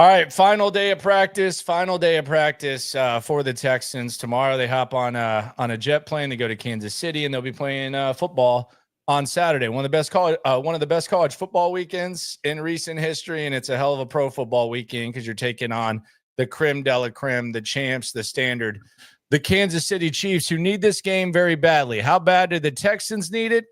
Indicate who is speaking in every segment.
Speaker 1: All right, final day of practice for the Texans. Tomorrow they hop on a jet plane to go to Kansas City, and they'll be playing football on Saturday. One of the best college football weekends in recent history, and it's a hell of a pro football weekend because you're taking on the creme de la creme, the champs, the standard, the Kansas City Chiefs, who need this game very badly. How bad do the Texans need it?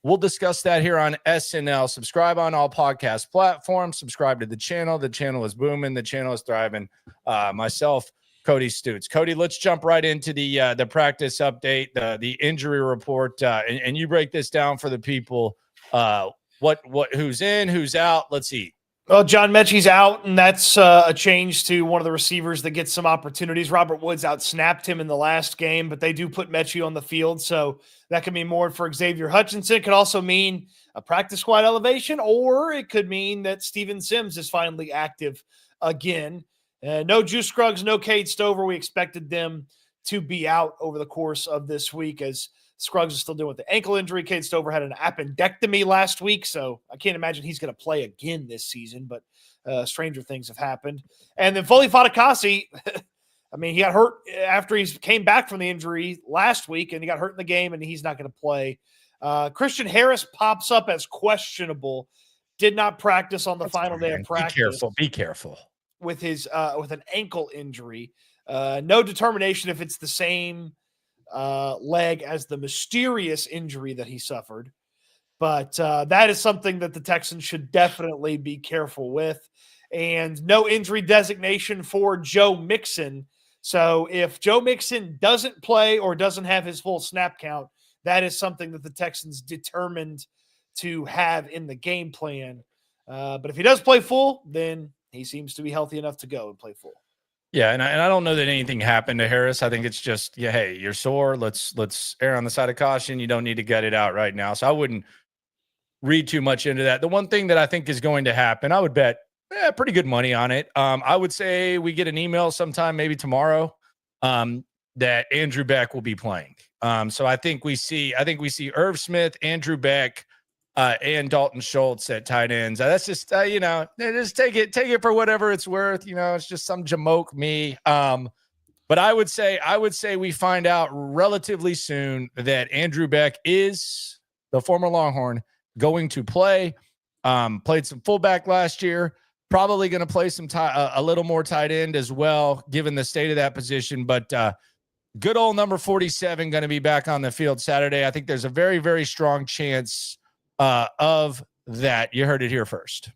Speaker 1: We'll discuss that here on SNL. Subscribe on all podcast platforms. Subscribe to the channel. The channel is booming. The channel is thriving. Myself, Cody Stoots. Cody, let's jump right into the practice update, the injury report, and you break this down for the people. Who's in, who's out? Let's see.
Speaker 2: Well, John Mechie's out, and that's a change to one of the receivers that gets some opportunities. Robert Woods outsnapped him in the last game, but they do put Mechie on the field, so that could mean more for Xavier Hutchinson. It could also mean a practice squad elevation, or it could mean that Steven Sims is finally active again. No Juice Scruggs, no Cade Stover. We expected them to be out over the course of this week as Scruggs is still dealing with the ankle injury. Cade Stover had an appendectomy last week, so I can't imagine he's going to play again this season, but stranger things have happened. And then Foley Fatukasi, I mean, he got hurt after he came back from the injury last week, and he got hurt in the game, and he's not going to play. Christian Harris pops up as questionable, did not practice on the final day of practice.
Speaker 1: Be careful.
Speaker 2: With his with an ankle injury. No determination if it's the same leg as the mysterious injury that he suffered. But that is something that the Texans should definitely be careful with. And no injury designation for Joe Mixon. So if Joe Mixon doesn't play or doesn't have his full snap count, that is something that the Texans determined to have in the game plan. But if he does play full, then he seems to be healthy enough to go and play full.
Speaker 1: Yeah, and I don't know that anything happened to Harris. I think it's just, hey, you're sore. Let's err on the side of caution. You don't need to gut it out right now. So I wouldn't read too much into that. The one thing that I think is going to happen, I would bet pretty good money on it. I would say we get an email sometime, maybe tomorrow, that Andrew Beck will be playing. So I think we see Irv Smith, Andrew Beck, and Dalton Schultz at tight ends. That's just just take it for whatever it's worth. It's just some jamoke me. But I would say we find out relatively soon that Andrew Beck is the former Longhorn going to play. Played some fullback last year. Probably going to play some a little more tight end as well, given the state of that position. But good old number 47 going to be back on the field Saturday. I think there's a very, very strong chance of that. You heard it here first.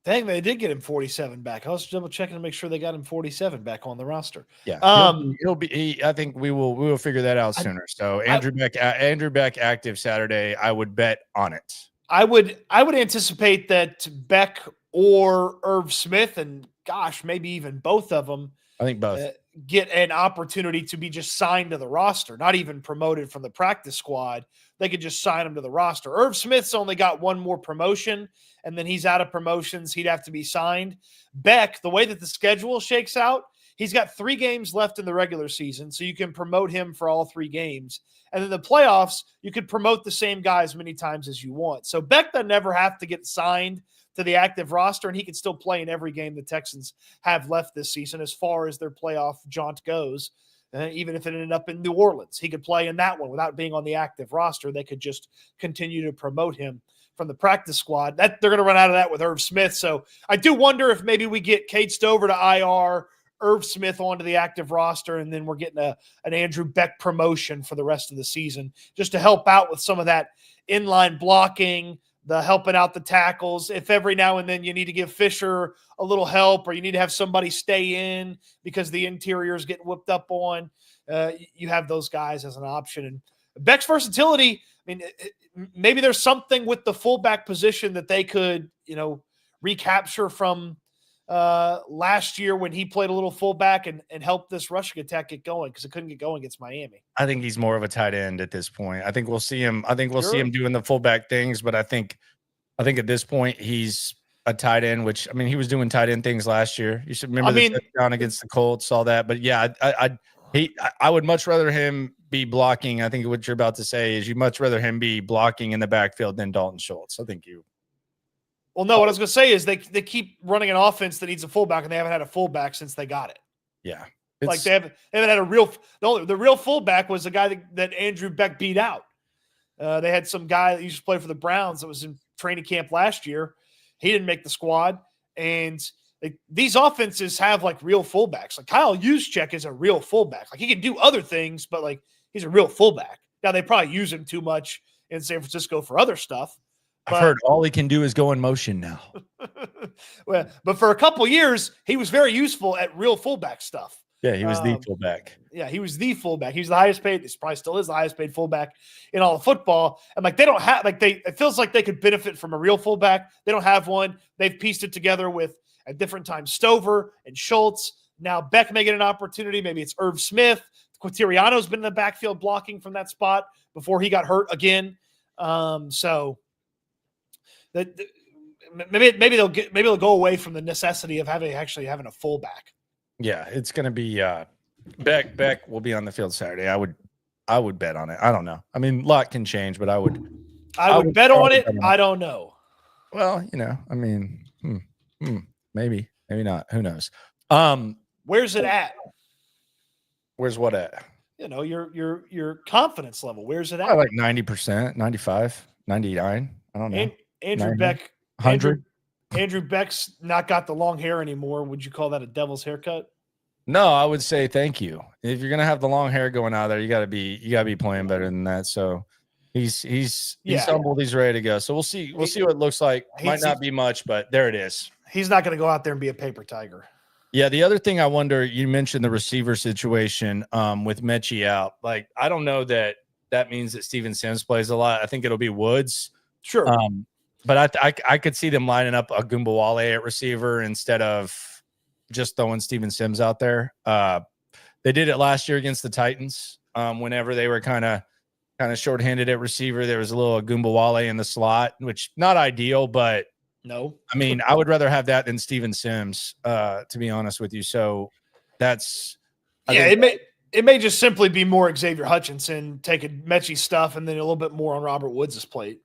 Speaker 2: Dang, they did get him 47 back. I was double checking to make sure they got him 47 back on the roster.
Speaker 1: Yeah, he'll be. I think we will figure that out sooner. So Andrew Beck active Saturday. I would bet on it.
Speaker 2: I would anticipate that Beck or Irv Smith, and gosh, maybe even both of them.
Speaker 1: I think both
Speaker 2: get an opportunity to be just signed to the roster, not even promoted from the practice squad. They could just sign him to the roster. Irv Smith's only got one more promotion, and then he's out of promotions. He'd have to be signed. Beck, the way that the schedule shakes out, he's got 3 games left in the regular season, so you can promote him for all 3 games. And then the playoffs, you could promote the same guy as many times as you want. So Beck doesn't ever have to get signed to the active roster, and he can still play in every game the Texans have left this season as far as their playoff jaunt goes. Even if it ended up in New Orleans, he could play in that one without being on the active roster. They could just continue to promote him from the practice squad. That they're going to run out of that with Irv Smith. So I do wonder if maybe we get Cade Stover to IR, Irv Smith onto the active roster, and then we're getting an Andrew Beck promotion for the rest of the season just to help out with some of that inline blocking, the helping out the tackles. If every now and then you need to give Fisher a little help or you need to have somebody stay in because the interior is getting whipped up on, you have those guys as an option. And Beck's versatility, I mean, maybe there's something with the fullback position that they could, recapture from last year when he played a little fullback and helped this rushing attack get going because it couldn't get going against Miami.
Speaker 1: I think he's more of a tight end at this point. I think we'll see him. See him doing the fullback things, but I think at this point he's a tight end. Which he was doing tight end things last year. You should remember the touchdown against the Colts, all that. But yeah, I would much rather him be blocking. I think what you're about to say is you'd much rather him be blocking in the backfield than Dalton Schultz. I think you.
Speaker 2: Well, no, what I was going to say is they keep running an offense that needs a fullback, and they haven't had a fullback since they got it.
Speaker 1: Yeah.
Speaker 2: Like they haven't had a real the real fullback was the guy that Andrew Beck beat out. They had some guy that used to play for the Browns that was in training camp last year. He didn't make the squad. And these offenses have like real fullbacks. Like Kyle Juszczyk is a real fullback. Like he can do other things, but like he's a real fullback. Now they probably use him too much in San Francisco for other stuff.
Speaker 1: I've heard all he can do is go in motion now.
Speaker 2: Well, but for a couple years, he was very useful at real fullback stuff.
Speaker 1: Yeah, he was the fullback.
Speaker 2: Yeah, he was the fullback. He was the highest paid. He probably still is the highest paid fullback in all of football. And like they don't have it feels like they could benefit from a real fullback. They don't have one. They've pieced it together with at different times Stover and Schultz. Now Beck may get an opportunity. Maybe it's Irv Smith. Quateriano's been in the backfield blocking from that spot before he got hurt again. So that maybe they'll go away from the necessity of having a fullback.
Speaker 1: Yeah, it's going to be Beck will be on the field Saturday. I would bet on it. I don't know. I mean, a lot can change, but I would
Speaker 2: bet on it. I don't know.
Speaker 1: Well, I mean, maybe not. Who knows?
Speaker 2: Where's it at?
Speaker 1: Where's what at?
Speaker 2: Your confidence level. Where's it at?
Speaker 1: Like 90%, 95, 99. I don't know.
Speaker 2: Andrew
Speaker 1: 90,
Speaker 2: Beck,
Speaker 1: 100.
Speaker 2: Andrew Beck's not got the long hair anymore. Would you call that a devil's haircut?
Speaker 1: No, I would say thank you. If you're gonna have the long hair going out there, you gotta be playing better than that. So he's humbled, he's ready to go. So we'll see what it looks like. Might not be much, but there it is.
Speaker 2: He's not gonna go out there and be a paper tiger.
Speaker 1: Yeah, the other thing I wonder, you mentioned the receiver situation with Mechie out. Like, I don't know that means that Steven Sims plays a lot. I think it'll be Woods.
Speaker 2: Sure.
Speaker 1: But I could see them lining up a Gumbawale at receiver instead of just throwing Steven Sims out there. They did it last year against the Titans. Whenever they were kind of shorthanded at receiver, there was a little Gumbawale in the slot, which not ideal, but
Speaker 2: no.
Speaker 1: I mean, I would rather have that than Steven Sims, to be honest with you. So that's
Speaker 2: it may just simply be more Xavier Hutchinson taking Mechie's stuff and then a little bit more on Robert Woods' plate.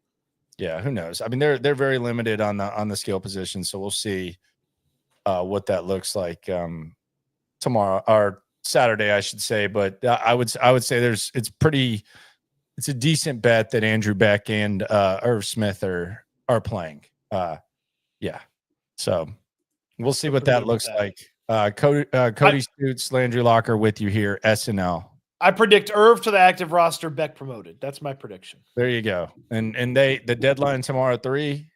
Speaker 1: Yeah, who knows? I mean, they're very limited on the skill position, so we'll see what that looks like tomorrow or Saturday, I should say. But I would say it's a decent bet that Andrew Beck and Irv Smith are playing. Yeah, so we'll see what that looks like. Cody Stoots, Landry Locker with you here, SNL.
Speaker 2: I predict Irv to the active roster, Beck promoted. That's my prediction.
Speaker 1: There you go. And the deadline tomorrow 3,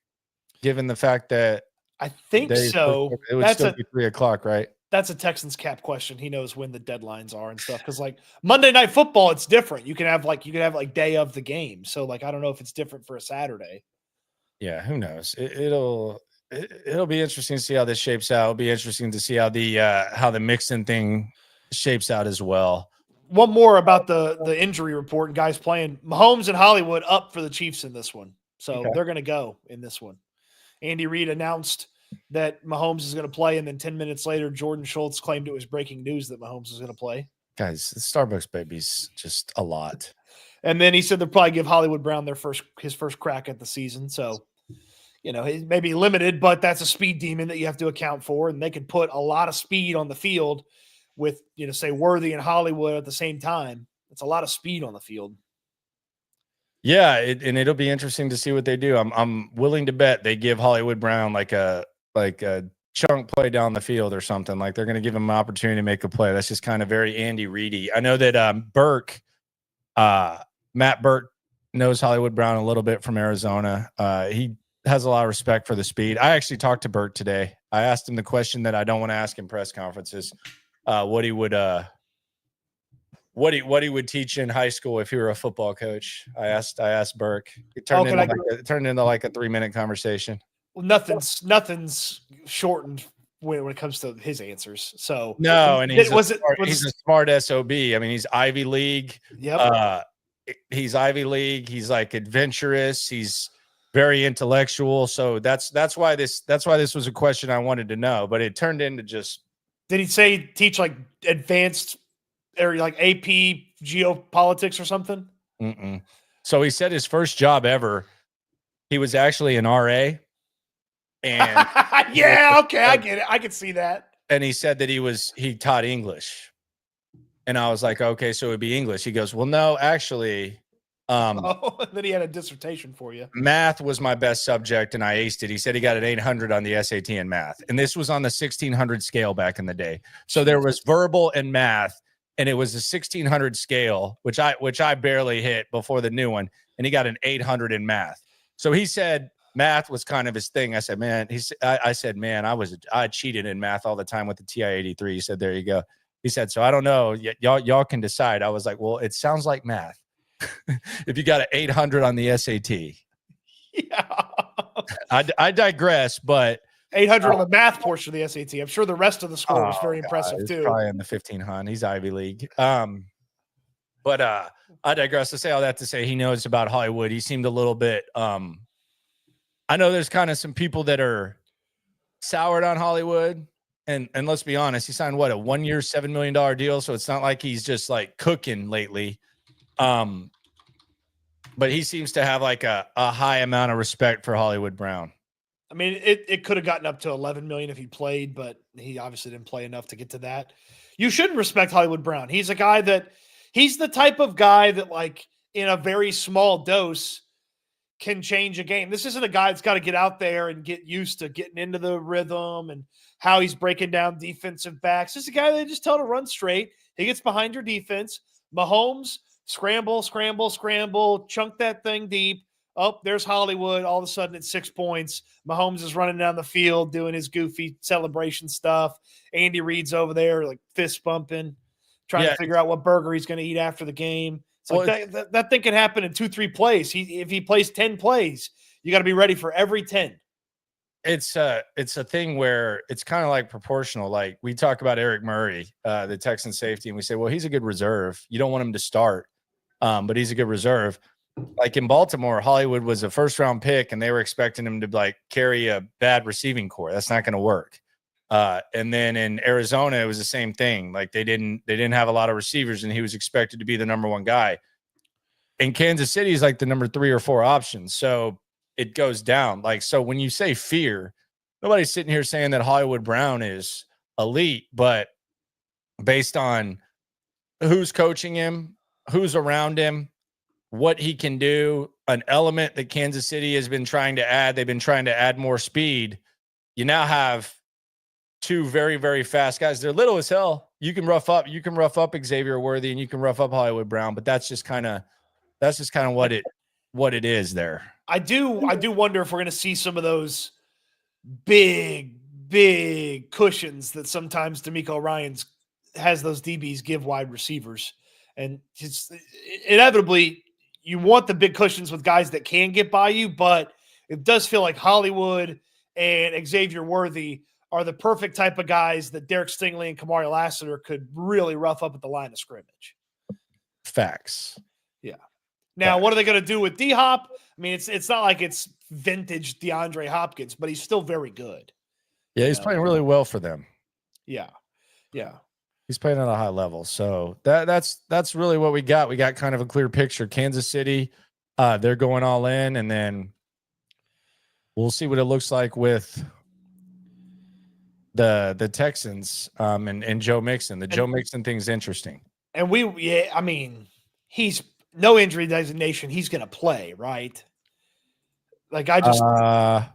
Speaker 1: given the fact that
Speaker 2: I think so.
Speaker 1: It would still be 3:00, right?
Speaker 2: That's a Texans cap question. He knows when the deadlines are and stuff. Because like Monday Night Football, it's different. You can have day of the game. So like I don't know if it's different for a Saturday.
Speaker 1: Yeah, who knows? It'll be interesting to see how this shapes out. It'll be interesting to see how the Mixon thing shapes out as well.
Speaker 2: One more about the injury report and guys playing. Mahomes and Hollywood up for the Chiefs in this one. So They're going to go in this one. Andy Reid announced that Mahomes is going to play, and then 10 minutes later, Jordan Schultz claimed it was breaking news that Mahomes is going to play.
Speaker 1: Guys, the Starbucks baby's just a lot.
Speaker 2: And then he said they'll probably give Hollywood Brown his first crack at the season. So, he may be limited, but that's a speed demon that you have to account for, and they can put a lot of speed on the field with, say Worthy and Hollywood at the same time. It's a lot of speed on the field.
Speaker 1: Yeah, and it'll be interesting to see what they do. I'm willing to bet they give Hollywood Brown like a chunk play down the field or something. Like they're going to give him an opportunity to make a play. That's just kind of very Andy Reedy. I know that Matt Burke knows Hollywood Brown a little bit from Arizona. He has a lot of respect for the speed. I actually talked to Burke today. I asked him the question that I don't want to ask in press conferences. What he would teach in high school if he were a football coach. I asked Burke. It turned into like a 3-minute conversation.
Speaker 2: Well, nothing's shortened when it comes to his answers. So
Speaker 1: no, and he's a smart SOB. I mean, he's Ivy League.
Speaker 2: Yep.
Speaker 1: He's Ivy League. He's like adventurous. He's very intellectual. So that's why this was a question I wanted to know, but it turned into just.
Speaker 2: Did he say teach like advanced area, like AP geopolitics or something?
Speaker 1: Mm-mm. So he said his first job ever, he was actually an RA. And
Speaker 2: yeah, okay, I get it. I can see that.
Speaker 1: and he said that he taught English. And I was like, okay, so it'd be English. He goes, well, no, actually,
Speaker 2: Then he had a dissertation for you.
Speaker 1: math was my best subject, and I aced it. He said he got an 800 on the SAT in math, and this was on the 1600 scale back in the day. So there was verbal and math, and it was a 1600 scale, which I barely hit before the new one, and he got an 800 in math. So he said math was kind of his thing. I said, man, I said, man, I cheated in math all the time with the TI-83. He said, there you go. He said, so I don't know. Y'all can decide. I was like, well, it sounds like math. If you got an 800 on the SAT.
Speaker 2: Yeah.
Speaker 1: I digress, but
Speaker 2: 800 on the math portion of the SAT. I'm sure the rest of the score was very impressive too.
Speaker 1: Probably in the 1500. He's Ivy League. But I digress to say all that to say he knows about Hollywood. He seemed a little bit I know there's kind of some people that are soured on Hollywood. And let's be honest, he signed what, a 1 year, $7 million deal. So it's not like he's just like cooking lately. But he seems to have like a high amount of respect for Hollywood Brown.
Speaker 2: I mean, it could have gotten up to 11 million if he played, but he obviously didn't play enough to get to that. You should respect Hollywood Brown. He's the type of guy that, like, in a very small dose can change a game. This isn't a guy that's got to get out there and get used to getting into the rhythm and how he's breaking down defensive backs. This is a guy that just tell to run straight. He gets behind your defense. Mahomes, scramble, chunk that thing deep. Oh, there's Hollywood. All of a sudden it's 6 points. Mahomes is running down the field doing his goofy celebration stuff. Andy Reid's over there like fist bumping, trying to figure out what burger he's going to eat after the game. It's like that thing can happen in 2-3 plays. If he plays 10 plays, you got to be ready for every 10.
Speaker 1: It's a thing where it's kind of like proportional. Like we talk about Eric Murray, the Texan safety, and we say, well, he's a good reserve. You don't want him to start, but he's a good reserve. Like in Baltimore, Hollywood was a first-round pick, and they were expecting him to like carry a bad receiving core. That's not going to work. And then in Arizona, it was the same thing. Like they didn't have a lot of receivers, and he was expected to be the number one guy. In Kansas City, he's like the number 3 or 4 option. So it goes down. Like, so when you say fear, nobody's sitting here saying that Hollywood Brown is elite, but based on who's coaching him, who's around him, what he can do, an element that Kansas City has been trying to add. They've been trying to add more speed. You now have 2 very, very fast guys. They're little as hell. You can rough up Xavier Worthy and you can rough up Hollywood Brown, but that's just kind of what it is there.
Speaker 2: I do wonder if we're going to see some of those big cushions that sometimes DeMeco Ryans has those DBs give wide receivers. And it's inevitably you want the big cushions with guys that can get by you, but it does feel like Hollywood and Xavier Worthy are the perfect type of guys that Derek Stingley and Kamari Lassiter could really rough up at the line of scrimmage.
Speaker 1: Facts.
Speaker 2: Yeah. Now, what are they going to do with D-Hop? I mean, it's not like it's vintage DeAndre Hopkins, but he's still very good.
Speaker 1: Yeah, he's playing really well for them.
Speaker 2: Yeah.
Speaker 1: He's playing at a high level. So that's really what we got. We got kind of a clear picture. Kansas City, they're going all in, and then we'll see what it looks like with the Texans and Joe Mixon. The Joe Mixon thing's interesting.
Speaker 2: And he's no injury designation. He's going to play, right? Like I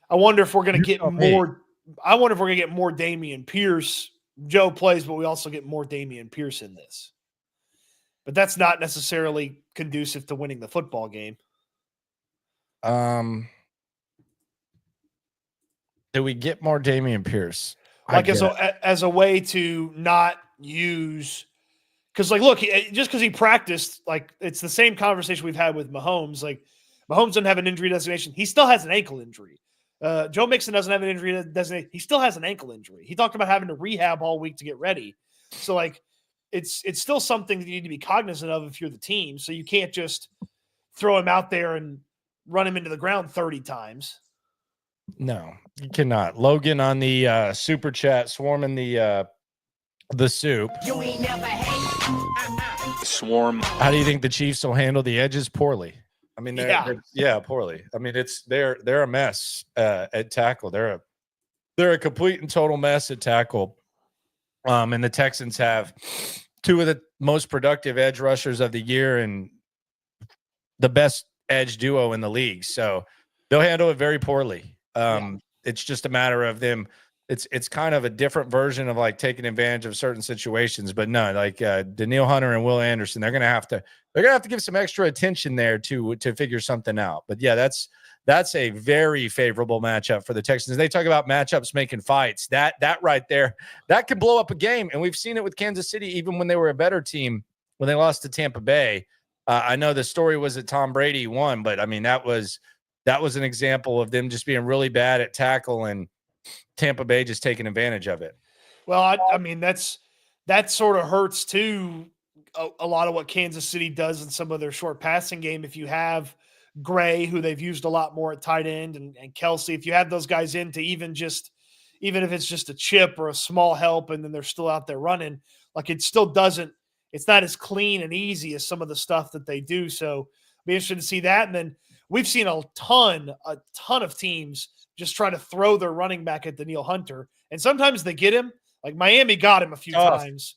Speaker 2: wonder if we're going to get more. I wonder if we're going to get more Dameon Pierce. Joe plays, but we also get more Dameon Pierce in this. But that's not necessarily conducive to winning the football game.
Speaker 1: Do we get more Dameon Pierce?
Speaker 2: Like as a way to not use – because, like, look, just because he practiced, like, it's the same conversation we've had with Mahomes. Like, Mahomes doesn't have an injury designation. He still has an ankle injury. Joe Mixon doesn't have an injury designation. He still has an ankle injury. He talked about having to rehab all week to get ready. So, like, it's still something that you need to be cognizant of if you're the team. So you can't just throw him out there and run him into the ground 30 times.
Speaker 1: No, you cannot. Logan on the super chat swarming the soup. You ain't never hate. Swarm. How do you think the Chiefs will handle the edges? Poorly. I mean,
Speaker 2: Yeah.
Speaker 1: poorly. I mean, they're a mess at tackle. They're a complete and total mess at tackle. And the Texans have two of the most productive edge rushers of the year and the best edge duo in the league. So they'll handle it very poorly. It's just a matter of them. It's kind of a different version of like taking advantage of certain situations, but no, like Danielle Hunter and Will Anderson, they're gonna have to give some extra attention there to figure something out. But yeah, that's a very favorable matchup for the Texans. They talk about matchups making fights. That right there, that could blow up a game, and we've seen it with Kansas City even when they were a better team when they lost to Tampa Bay. I know the story was that Tom Brady won, but I mean that was an example of them just being really bad at tackle and Tampa Bay just taking advantage of it.
Speaker 2: Well, I mean, that sort of hurts too. A lot of what Kansas City does in some of their short passing game. If you have Gray, who they've used a lot more at tight end, and Kelsey, if you have those guys in to even if it's just a chip or a small help, and then they're still out there running, like it's not as clean and easy as some of the stuff that they do. So be interested to see that. And then we've seen a ton of teams just try to throw their running back at Danielle Hunter. And sometimes they get him. Like Miami got him a few times.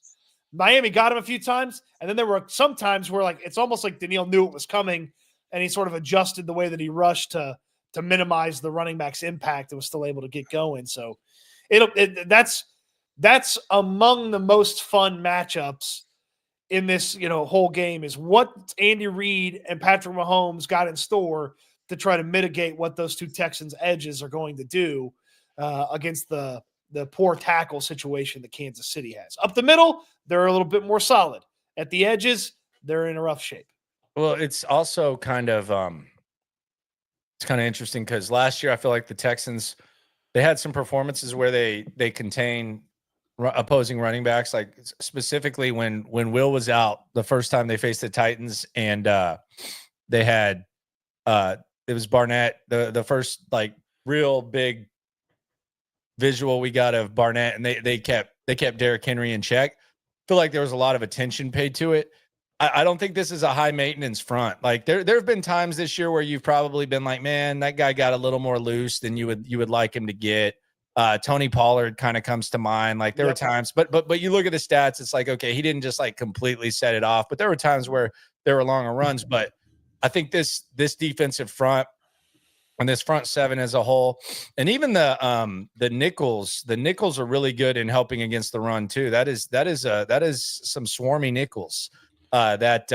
Speaker 2: And then there were some times where like it's almost like Danielle knew it was coming and he sort of adjusted the way that he rushed to minimize the running back's impact and was still able to get going. So that's among the most fun matchups in this, whole game is what Andy Reid and Patrick Mahomes got in store to try to mitigate what those two Texans edges are going to do against the poor tackle situation that Kansas City has. Up the middle, they're a little bit more solid. At the edges, they're in a rough shape.
Speaker 1: Well, it's also kind of interesting because last year I feel like the Texans, they had some performances where they contain opposing running backs, like specifically when Will was out the first time they faced the Titans, and they had it was Barnett, the first like real big visual we got of Barnett, and they kept Derrick Henry in check. I feel like there was a lot of attention paid to it. I don't think this is a high maintenance front. Like there have been times this year where you've probably been like, man, that guy got a little more loose than you would like him to get. Tony Pollard kind of comes to mind. Like there were times, but you look at the stats, it's like, okay, he didn't just like completely set it off, but there were times where there were longer runs. But I think this defensive front and this front seven as a whole, and even the nickels are really good in helping against the run too. That is some swarmy nickels. That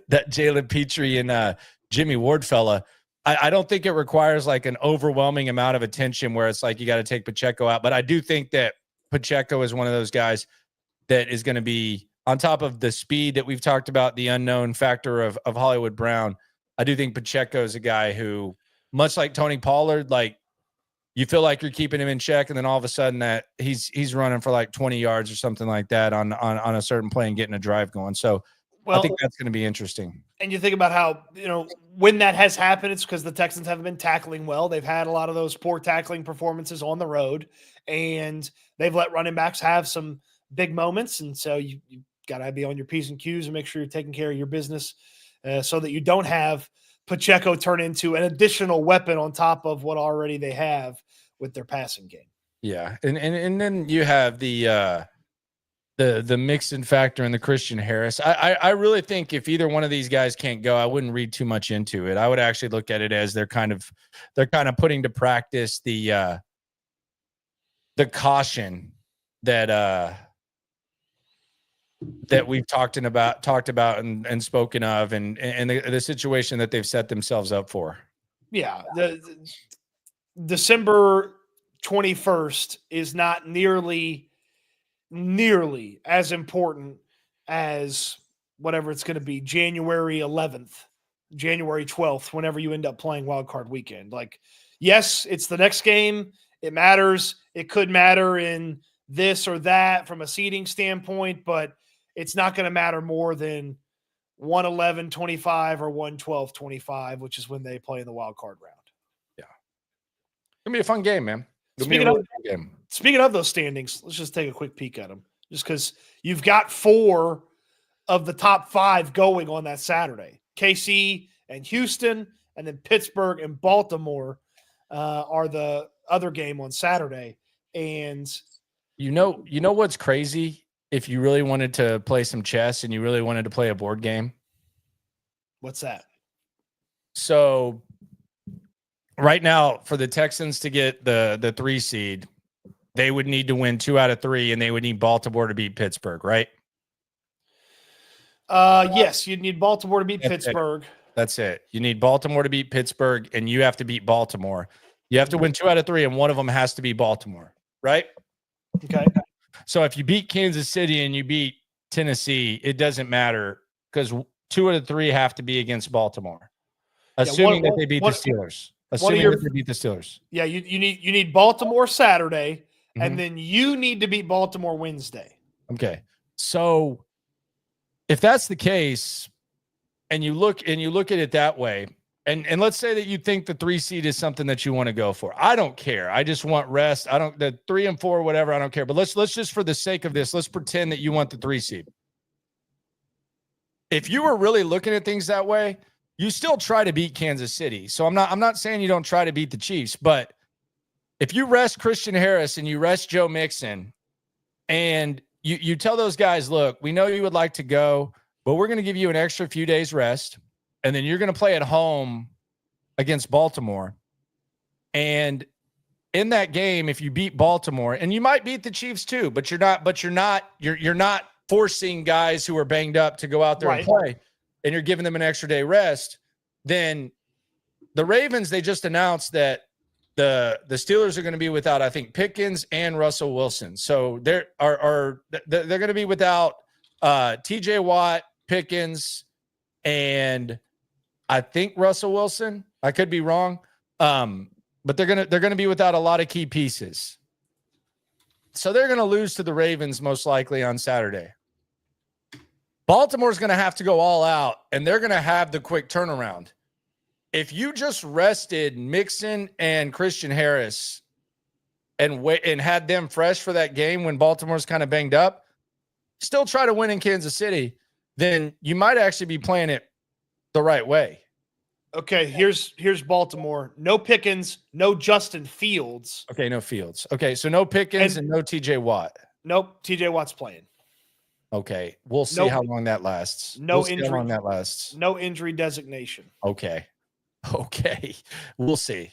Speaker 1: Jalen Petrie and Jimmy Ward fella. I don't think it requires like an overwhelming amount of attention where it's like you got to take Pacheco out. But I do think that Pacheco is one of those guys that is going to be on top of the speed that we've talked about, the unknown factor of Hollywood Brown. I do think Pacheco is a guy who, much like Tony Pollard, like you feel like you're keeping him in check, and then all of a sudden that he's running for like 20 yards or something like that on a certain play and getting a drive going. So I think that's going to be interesting.
Speaker 2: And you think about how, when that has happened, it's because the Texans haven't been tackling well. They've had a lot of those poor tackling performances on the road, and they've let running backs have some big moments. And so you got to be on your P's and Q's and make sure you're taking care of your business so that you don't have Pacheco turn into an additional weapon on top of what already they have with their passing game.
Speaker 1: Yeah. And then you have the Mixon factor and the Christian Harris. I really think if either one of these guys can't go, I wouldn't read too much into it. I would actually look at it as they're kind of putting to practice the caution that we've talked about and spoken of, and the situation that they've set themselves up for.
Speaker 2: Yeah. The December 21st is not nearly as important as whatever it's going to be, January 11th, January 12th, whenever you end up playing wild card weekend. Like, yes, it's the next game. It matters. It could matter in this or that from a seeding standpoint, but it's not going to matter more than 111-25 or 112-25, which is when they play in the wild card round.
Speaker 1: Yeah. It's going to be a fun game, man.
Speaker 2: Speaking of those standings, let's just take a quick peek at them, just because you've got 4 of the top 5 going on that Saturday. KC and Houston, and then Pittsburgh and Baltimore are the other game on Saturday. And
Speaker 1: you know what's crazy? If you really wanted to play some chess and you really wanted to play a board game,
Speaker 2: what's that?
Speaker 1: So right now, for the Texans to get the 3 seed, they would need to win 2 out of 3, and they would need Baltimore to beat Pittsburgh, right?
Speaker 2: Yes, you'd need Baltimore to beat Pittsburgh.
Speaker 1: That's it. You need Baltimore to beat Pittsburgh, and you have to beat Baltimore. You have to win 2 out of 3, and one of them has to be Baltimore, right?
Speaker 2: Okay.
Speaker 1: So if you beat Kansas City and you beat Tennessee, it doesn't matter because 2 out of 3 have to be against Baltimore, assuming that they beat the Steelers. Assuming that they beat the Steelers.
Speaker 2: Yeah, you need Baltimore Saturday, and then you need to beat Baltimore Wednesday.
Speaker 1: Okay. So if that's the case, and you look at it that way, and let's say that you think the 3 seed is something that you want to go for. I don't care. I just want rest. The 3 and 4, whatever, I don't care. But let's just, for the sake of this, let's pretend that you want the 3 seed. If you were really looking at things that way, you still try to beat Kansas City. So I'm not saying you don't try to beat the Chiefs, but if you rest Christian Harris and you rest Joe Mixon, and you tell those guys, look, we know you would like to go, but we're going to give you an extra few days rest, and then you're going to play at home against Baltimore. And in that game, if you beat Baltimore, and you might beat the Chiefs too, but you're not forcing guys who are banged up to go out there and play, and you're giving them an extra day rest, then the Ravens, they just announced that the Steelers are going to be without, I think, Pickens and Russell Wilson. So they're going to be without TJ Watt, Pickens, and I think Russell Wilson. I could be wrong. But they're going to be without a lot of key pieces. So they're going to lose to the Ravens most likely on Saturday. Baltimore's going to have to go all out, and they're going to have the quick turnaround. If you just rested Mixon and Christian Harris and had them fresh for that game when Baltimore's kind of banged up, still try to win in Kansas City, then you might actually be playing it the right way.
Speaker 2: Okay, here's Baltimore. No Pickens, no Justin Fields.
Speaker 1: Okay, no Fields. Okay, so no Pickens and no TJ Watt.
Speaker 2: Nope, TJ Watt's playing.
Speaker 1: Okay, we'll see how long that lasts.
Speaker 2: No injury.
Speaker 1: How long that lasts.
Speaker 2: No injury designation.
Speaker 1: Okay, we'll see.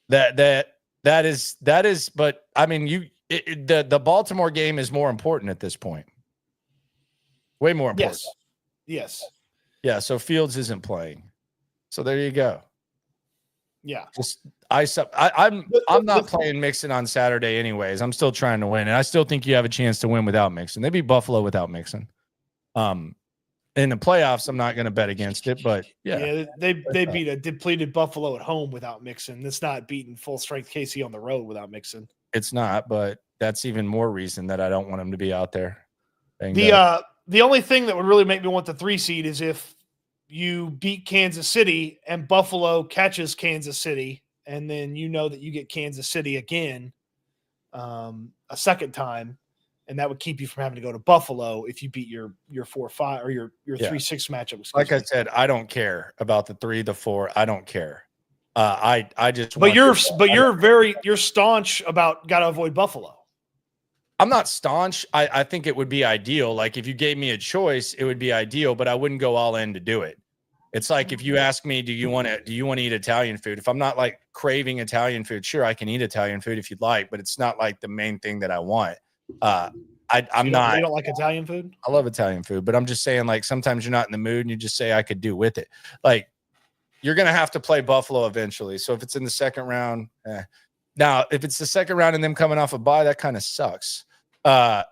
Speaker 1: That is. But I mean, the Baltimore game is more important at this point. Way more important.
Speaker 2: Yes.
Speaker 1: Yeah. So Fields isn't playing. So there you go.
Speaker 2: Yeah.
Speaker 1: I'm not playing Mixon on Saturday anyways. I'm still trying to win, and I still think you have a chance to win without Mixon. They beat Buffalo without Mixon. In the playoffs, I'm not going to bet against it, but yeah.
Speaker 2: They beat a depleted Buffalo at home without Mixon. That's not beating full strength KC on the road without Mixon.
Speaker 1: It's not, but that's even more reason that I don't want him to be out there.
Speaker 2: The only thing that would really make me want the 3 seed is if you beat Kansas City and Buffalo catches Kansas City, and then you know that you get Kansas City again a second time, and that would keep you from having to go to Buffalo if you beat your 4-5 or your 3-6 matchup.
Speaker 1: Like I said, I don't care about the 3, the 4. I don't care. I just.
Speaker 2: But you're staunch about got to avoid Buffalo.
Speaker 1: I'm not staunch. I think it would be ideal. Like if you gave me a choice, it would be ideal, but I wouldn't go all in to do it. It's like if you ask me, do you want to eat Italian food? If I'm not like craving Italian food, sure, I can eat Italian food if you'd like, but it's not like the main thing that I want. I'm not.
Speaker 2: You don't like Italian food?
Speaker 1: I love Italian food, but I'm just saying, like, sometimes you're not in the mood and you just say I could do with it. Like, you're gonna have to play Buffalo eventually. So if it's in the second round, now if it's the second round and them coming off a bye, that kind of sucks. But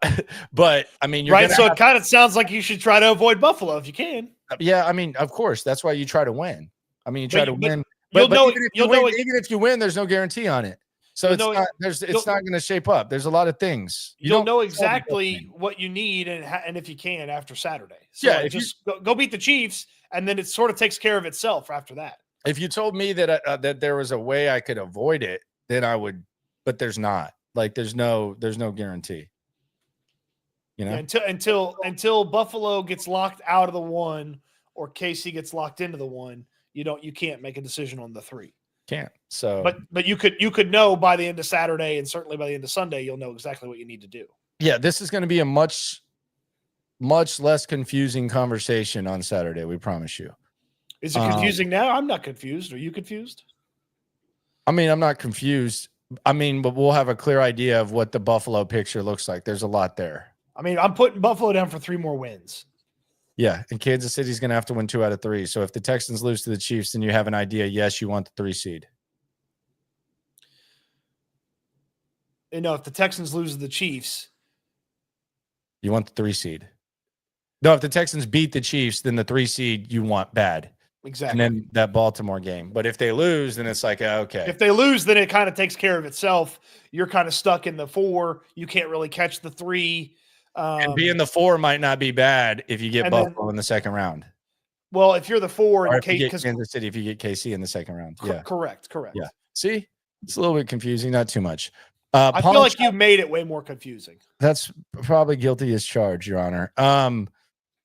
Speaker 1: I mean, you're
Speaker 2: right. So it kind of sounds like you should try to avoid Buffalo if you can.
Speaker 1: Yeah, I mean, of course, that's why you try to win. I mean, you try to win.
Speaker 2: But
Speaker 1: even if you win, there's no guarantee on it. So it's not going to shape up. There's a lot of things.
Speaker 2: You'll know exactly what you need and if you can after Saturday. So
Speaker 1: yeah,
Speaker 2: just go beat the Chiefs, and then it sort of takes care of itself after that.
Speaker 1: If you told me that that there was a way I could avoid it, then I would. But there's not. Like there's no guarantee. You know,
Speaker 2: until Buffalo gets locked out of the 1 or KC gets locked into the 1, you can't make a decision on the 3.
Speaker 1: Can't. So,
Speaker 2: but you could know by the end of Saturday, and certainly by the end of Sunday, you'll know exactly what you need to do.
Speaker 1: Yeah, this is going to be a much less confusing conversation on Saturday. We promise you.
Speaker 2: Is it confusing now? I'm not confused. Are you confused?
Speaker 1: I mean, I'm not confused. I mean, but we'll have a clear idea of what the Buffalo picture looks like. There's a lot there.
Speaker 2: I mean, I'm putting Buffalo down for 3 more wins.
Speaker 1: Yeah, and Kansas City's going to have to win 2 out of 3. So if the Texans lose to the Chiefs, then you have an idea. Yes, you want the 3 seed.
Speaker 2: If the Texans lose to the Chiefs,
Speaker 1: you want the 3 seed. No, if the Texans beat the Chiefs, then the 3 seed you want bad.
Speaker 2: Exactly.
Speaker 1: And then that Baltimore game. But if they lose, then it's like, okay.
Speaker 2: If they lose, then it kind of takes care of itself. You're kind of stuck in the 4. You can't really catch the 3.
Speaker 1: And being the 4 might not be bad if you get Buffalo in the second round.
Speaker 2: Well, if you're the 4
Speaker 1: or
Speaker 2: and
Speaker 1: if you get Kansas City, if you get KC in the second round. Yeah.
Speaker 2: Correct.
Speaker 1: Yeah. See, it's a little bit confusing, not too much.
Speaker 2: I feel like you made it way more confusing.
Speaker 1: That's probably guilty as charged, Your Honor.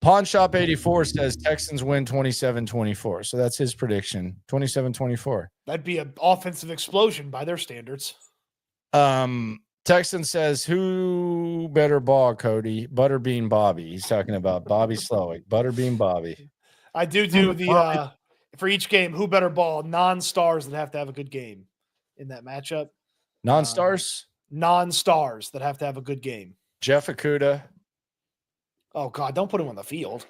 Speaker 1: Pawn Shop 84 says Texans win 27-24. So that's his prediction. 27-24.
Speaker 2: That'd be an offensive explosion by their standards.
Speaker 1: Texan says, who better ball, Cody? Butterbean Bobby. He's talking about Bobby Slowick. Butterbean Bobby.
Speaker 2: I do the for each game, who better ball? Non-stars that have to have a good game in that matchup.
Speaker 1: Non-stars?
Speaker 2: Non-stars that have to have a good game.
Speaker 1: Jeff Okudah.
Speaker 2: Oh, God, don't put him on the field.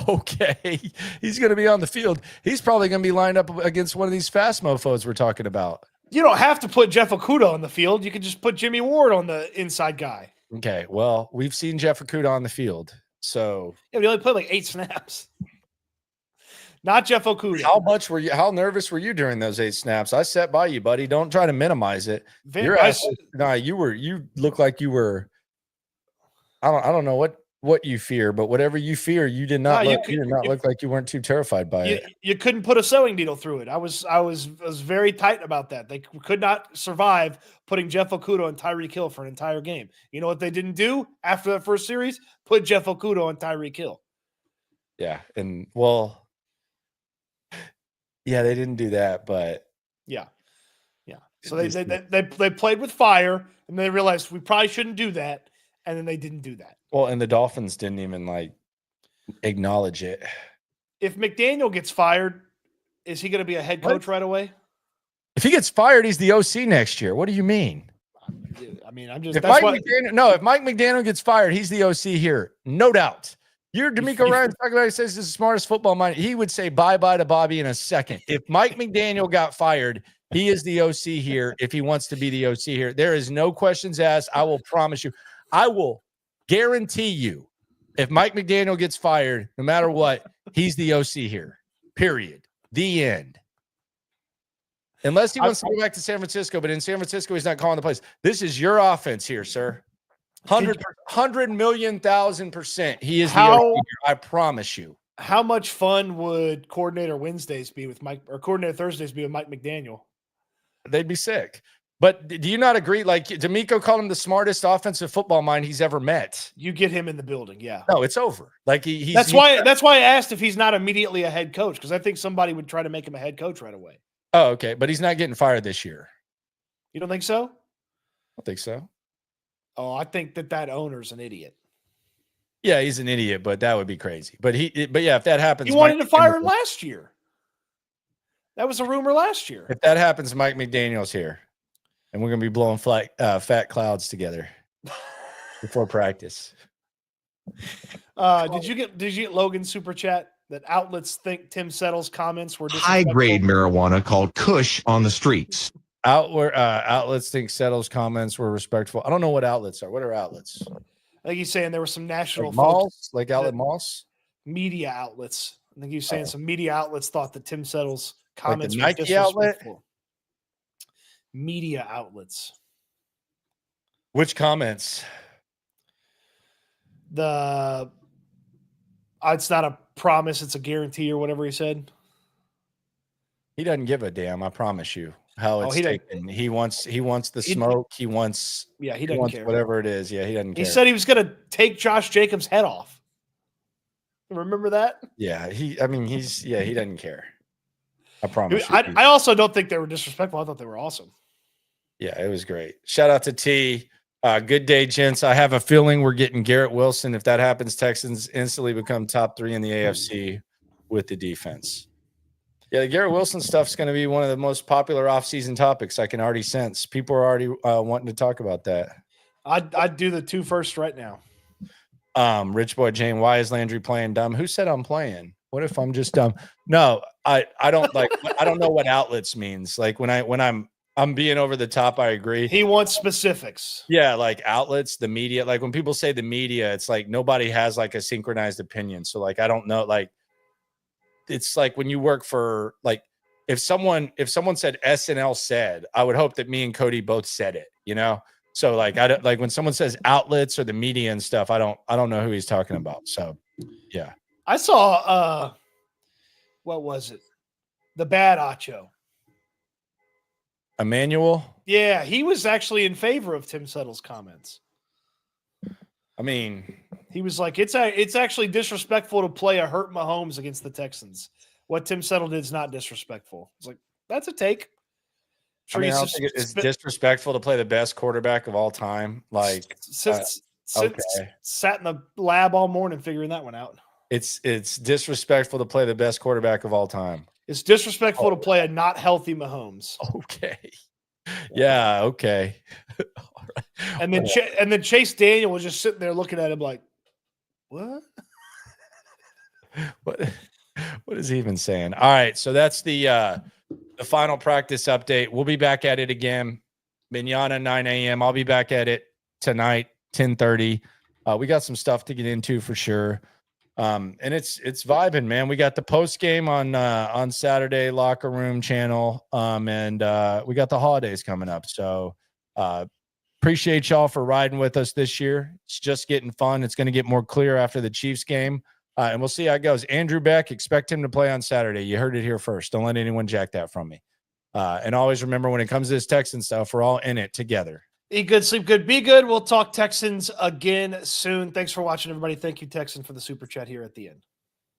Speaker 1: Okay. He's going to be on the field. He's probably going to be lined up against one of these fast mofos we're talking about.
Speaker 2: You don't have to put Jeff Okudah on the field. You can just put Jimmy Ward on the inside guy.
Speaker 1: Okay. Well, we've seen Jeff Okudah on the field. So
Speaker 2: yeah, we only played like 8 snaps. Not Jeff Okudah.
Speaker 1: How nervous were you during those 8 snaps? I sat by you, buddy. Don't try to minimize it. You look like you were. I don't know what you fear, but whatever you fear, you did not look like you weren't too terrified by it.
Speaker 2: You couldn't put a sewing needle through it. I was very tight about that. They could not survive putting Jeff Okudah on Tyreek Hill for an entire game. You know what they didn't do after the first series? Put Jeff Okudah on Tyreek Hill.
Speaker 1: Yeah, and they didn't do that, but
Speaker 2: yeah. So they played with fire, and they realized we probably shouldn't do that, and then they didn't do that.
Speaker 1: Well, and the Dolphins didn't even acknowledge it.
Speaker 2: If McDaniel gets fired, is he going to be a head coach right away?
Speaker 1: If he gets fired, he's the OC next year. What do you mean?
Speaker 2: I mean, I'm just.
Speaker 1: If Mike McDaniel gets fired, he's the OC here, no doubt. You're D'Amico Ryan talking about. He says he's the smartest football mind. He would say bye-bye to Bobby in a second. If Mike McDaniel got fired, he is the OC here. If he wants to be the OC here, there is no questions asked. I will promise you. I will guarantee you, if Mike McDaniel gets fired, no matter what, he's the OC here. Period. The end. Unless he wants to go back to San Francisco, but in San Francisco, he's not calling the plays. This is your offense here, sir. 100,000,000%. He is the OC here. I promise you.
Speaker 2: How much fun would coordinator Wednesdays be with Mike, or coordinator Thursdays be with Mike McDaniel?
Speaker 1: They'd be sick. But do you not agree? Like D'Amico called him the smartest offensive football mind he's ever met.
Speaker 2: You get him in the building, yeah.
Speaker 1: No, it's over. Like he's
Speaker 2: that's why I asked if he's not immediately a head coach, because I think somebody would try to make him a head coach right away.
Speaker 1: Oh, okay, but he's not getting fired this year.
Speaker 2: You don't think so?
Speaker 1: I don't think so.
Speaker 2: Oh, I think that owner's an idiot.
Speaker 1: Yeah, he's an idiot, but that would be crazy. But yeah, if that happens,
Speaker 2: he wanted to fire him last year. That was a rumor last year.
Speaker 1: If that happens, Mike McDaniel's here, and we're gonna be blowing fat clouds together before practice.
Speaker 2: Did you get Logan's super chat that outlets think Tim Settle's comments were
Speaker 3: high-grade marijuana called Kush on the streets?
Speaker 1: Outlets think Settle's comments were respectful. I don't know what outlets are. What are outlets?
Speaker 2: I think he's saying there were some national
Speaker 1: malls, like outlet malls,
Speaker 2: media outlets. I think he's saying some media outlets thought that Tim Settle's comments
Speaker 1: were Nike outlet.
Speaker 2: Media outlets.
Speaker 1: Which comments?
Speaker 2: It's not a promise, it's a guarantee, or whatever he said.
Speaker 1: He doesn't give a damn. I promise you. How it's taken. He wants the smoke. He wants
Speaker 2: he doesn't care.
Speaker 1: Whatever it is. Yeah, he doesn't care.
Speaker 2: He said he was going to take Josh Jacobs' head off. Remember that?
Speaker 1: Yeah, he doesn't care. I promise you.
Speaker 2: I also don't think they were disrespectful. I thought they were awesome.
Speaker 1: Yeah, it was great. Shout out to T. Good day, gents. I have a feeling we're getting Garrett Wilson. If that happens, Texans instantly become top 3 in the AFC with the defense. Yeah, the Garrett Wilson stuff's going to be one of the most popular offseason topics. I can already sense people are already wanting to talk about that.
Speaker 2: I'd do the 2 first right now.
Speaker 1: Rich Boy Jane, why is Landry playing dumb? Who said I'm playing? What if I'm just dumb? No, I don't like. I don't know what outlets means. Like when I'm being over the top. I agree.
Speaker 2: He wants specifics.
Speaker 1: Yeah, like outlets, the media. Like when people say the media, it's like nobody has like a synchronized opinion. So like I don't know. Like it's like when you work for like if someone said SNL said, I would hope that me and Cody both said it. You know. So like I don't like when someone says outlets or the media and stuff. I don't know who he's talking about. So yeah.
Speaker 2: I saw what was it? The Bad Acho.
Speaker 1: Emmanuel?
Speaker 2: Yeah, he was actually in favor of Tim Settle's comments.
Speaker 1: I mean,
Speaker 2: he was like, it's actually disrespectful to play a hurt Mahomes against the Texans. What Tim Settle did is not disrespectful. It's like, that's a take.
Speaker 1: I mean, I don't think it's disrespectful to play the best quarterback of all time. Like,
Speaker 2: sat in the lab all morning figuring that one out.
Speaker 1: It's disrespectful to play the best quarterback of all time.
Speaker 2: It's disrespectful to play a not healthy Mahomes.
Speaker 1: Okay. Yeah. Okay.
Speaker 2: All right. And then Chase Daniel was just sitting there looking at him like, what?
Speaker 1: What is he even saying? All right. So that's the final practice update. We'll be back at it again. Manana 9 a.m. I'll be back at it tonight, 10:30. We got some stuff to get into for sure. And it's vibing, man. We got the post game on Saturday, Locker Room channel. And we got the holidays coming up. So appreciate y'all for riding with us this year. It's just getting fun. It's going to get more clear after the Chiefs game. And we'll see how it goes. Andrew Beck, expect him to play on Saturday. You heard it here first. Don't let anyone jack that from me. And always remember, when it comes to this Texan stuff, we're all in it together.
Speaker 2: Eat good, sleep good, be good. We'll talk Texans again soon. Thanks for watching, everybody. Thank you, Texan, for the super chat here at the end.